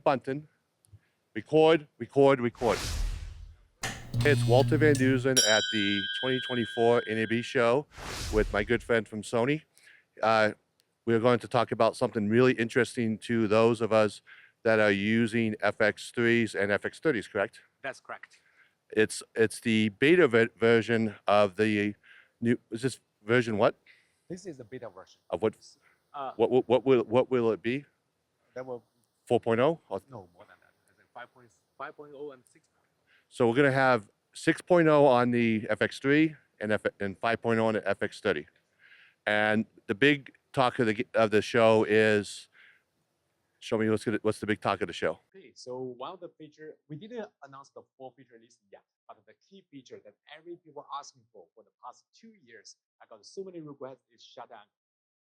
button, record, record, record. It's Walter Van Dusen at the 2024 NAB Show with my good friend from Sony. We're going to talk about something really interesting to those of us that are using FX3s and FX30s, correct? That's correct. It's the beta version of the new, is this version what? This is the beta version. Of what? Uh, What will it be? That will 4.0? Or no more than that. I think 5.0 and 6.0. So we're going to have 6.0 on the FX3 and 5.0 on the FX30. And the big talk of the show is, show me what's the big talk of the show. Okay, so one of the feature, we didn't announce the full feature list yet, but the key feature that every people asking for the past 2 years, I got so many requests, is shutter angle.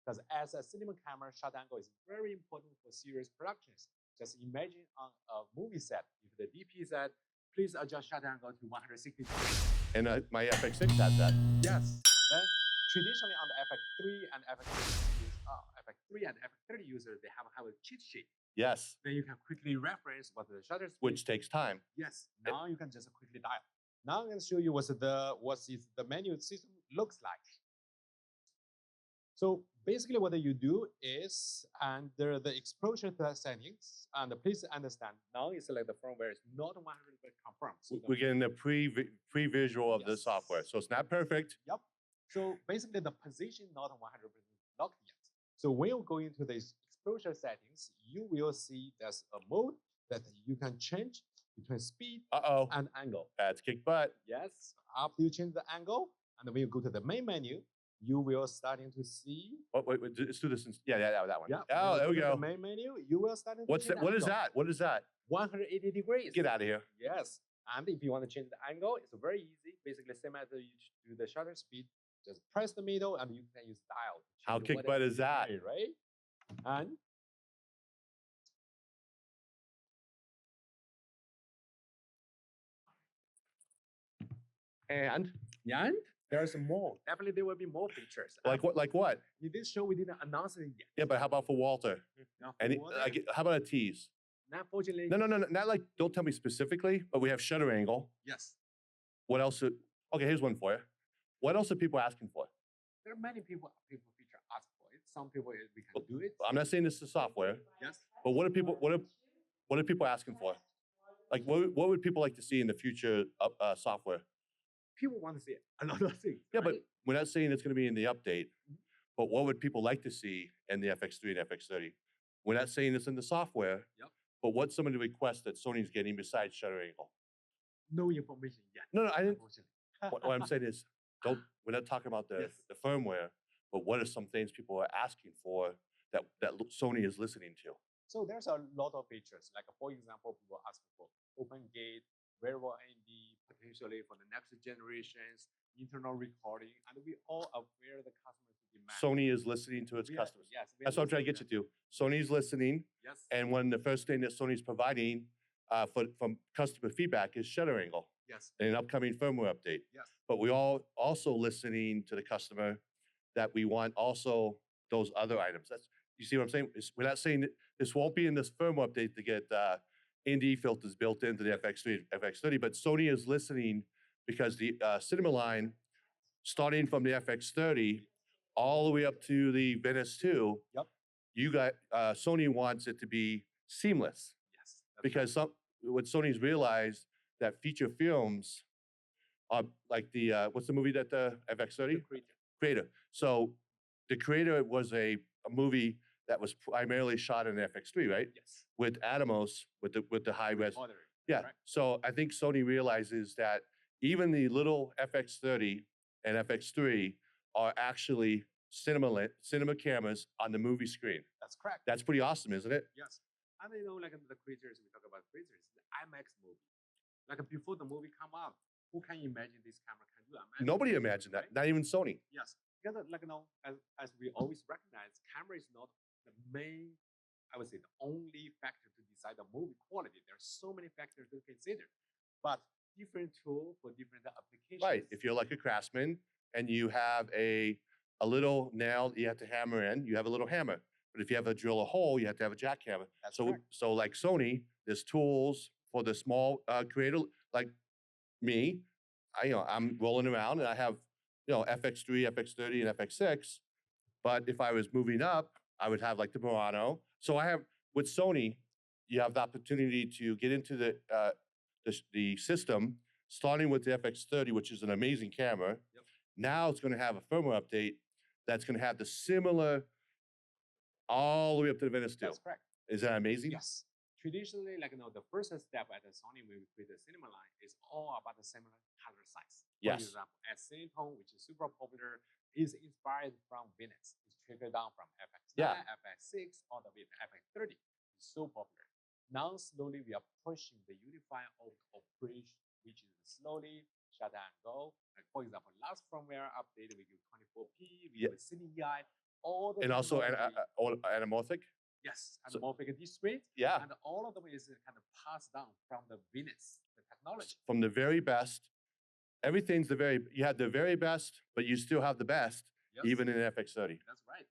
Because as a cinema camera, shutter angle is very important for serious productions. Just imagine on a movie set, if the DP said, please adjust shutter angle to 160 degrees. And my FX6 has that. Yes. Then traditionally on the FX3 and FX30 users, they have a cheat sheet. Yes. Then you can quickly reference what the shutter speed. Which takes time. Yes. Now you can just quickly dial. Now I'm going to show you what the menu system looks like. So basically what you do is under the exposure settings, and please understand, now it's like the firmware is not 100% confirmed. So We're getting a pre-visual of the software. So it's not perfect. Yep. So basically the position not 100% locked yet. So when you go into the exposure settings, you will see there's a mode that you can change between speed and angle. That's kick butt. Yes. After you change the angle, and when you go to the main menu, you will starting to see. Oh, wait, let's do this. Yeah, that one. Yeah. Oh, there we go. The main menu, you will start. What's that? What is that? What is that? 180 degrees. Get out of here. Yes. And if you want to change the angle, it's very easy. Basically, same as you do the shutter speed. Just press the middle, and you can use dial. How kick butt is that? Right. And there's more. Definitely, there will be more features. Like what? Like what? In this show, we didn't announce it yet. Yeah, but how about for Walter? No, how about a tease? Unfortunately. No. Not like, don't tell me specifically, but we have shutter angle. Yes. What else? Okay, here's one for you. What else are people asking for? There are many people feature ask for it. Some people we can do it. I'm not saying this is software. Yes. But what are people asking for? Like what would people like to see in the future of software? People want to see a lot of things. Yeah, but we're not saying it's going to be in the update. But what would people like to see in the FX3 and FX30? We're not saying it's in the software. Yep. But what's some of the requests that Sony's getting besides shutter angle? No information yet. No, I didn't. What I'm saying is, we're not talking about the firmware, but what are some things people are asking for that Sony is listening to? So there's a lot of features. Like for example, people ask for open gate, variable ND, potentially for the next generations, internal recording, and we all aware the customers demand. Sony is listening to its customers. Yes. That's what I'm trying to get you to. Sony's listening. Yes. And when the first thing that Sony's providing from customer feedback is shutter angle. Yes. In an upcoming firmware update. Yes. But we all also listening to the customer that we want also those other items. You see what I'm saying? We're not saying that this won't be in this firmware update to get ND filters built into the FX3, FX30, but Sony is listening because the cinema line, starting from the FX30 all the way up to the Venice 2, Sony wants it to be seamless. Yes. Because what Sony's realized that feature films are like the what's the movie that the FX30? Creator. So the Creator was a movie that was primarily shot in FX3, right? Yes. With Atomos, with the high res. Yeah. Correct. So I think Sony realizes that even the little FX30 and FX3 are actually cinema cameras on the movie screen. That's correct. That's pretty awesome, isn't it? Yes. And like the creators, we talk about creators, the IMAX movie. Like before the movie come out, who can imagine this camera can do IMAX? Nobody imagined that, not even Sony. Yes. Because as we always recognize, camera is not the main, I would say the only factor to decide the movie quality. There are so many factors to consider. But different tool for different applications. Right. If you're like a craftsman and you have a little nail you have to hammer in, you have a little hammer. But if you have to drill a hole, you have to have a jackhammer. So like Sony, there's tools for the small creator like me. I'm rolling around and I have, FX3, FX30, and FX6. But if I was moving up, I would have like the Murano. So I have, with Sony, you have the opportunity to get into the system, starting with the FX30, which is an amazing camera. Yep. Now it's going to have a firmware update that's going to have the similar all the way up to the Venice steel. That's correct. Is that amazing? Yes. Traditionally, the first step at the Sony when we create the cinema line is all about the similar color size. Yes. For example, at Cinetone, which is super popular, is inspired from Venice. It's trickled down from FX9, FX6, all the way to FX30. It's so popular. Now, slowly, we are pushing the unified operation, which is slowly shut down and go. Like, for example, last firmware update, we do 24p, we do Cine EI, all the and also anamorphic. Yes, anamorphic display. Yeah. And all of them is kind of passed down from the Venice, the technology. From the very best. Everything's you have the very best, but you still have the best, even in FX30. That's right.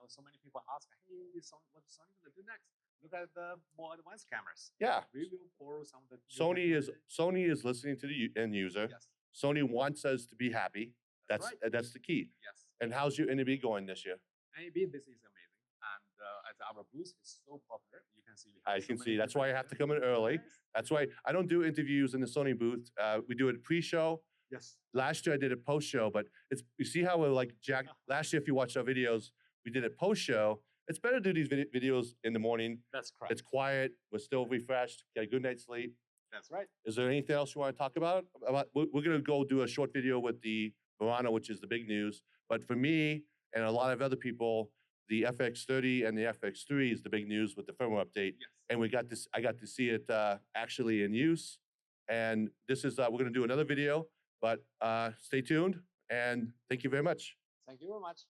So many people ask, hey, what's Sony going to do next? Look at the more advanced cameras. Yeah. We will borrow some of the Sony is listening to the end user. Yes. Sony wants us to be happy. That's the key. Yes. And how's your NAB going this year? NAB, this is amazing. And as our booth is so popular, you can see. I can see. That's why I have to come in early. That's why I don't do interviews in the Sony booth. We do it pre-show. Yes. Last year I did it post-show, but you see how we're like Jack. Last year, if you watch our videos, we did it post-show. It's better to do these videos in the morning. That's correct. It's quiet. We're still refreshed. Get a good night's sleep. That's right. Is there anything else you want to talk about? We're going to go do a short video with the Murano, which is the big news. But for me and a lot of other people, the FX30 and the FX3 is the big news with the firmware update. Yes. And I got to see it actually in use. And this is, we're going to do another video, but stay tuned and thank you very much. Thank you very much.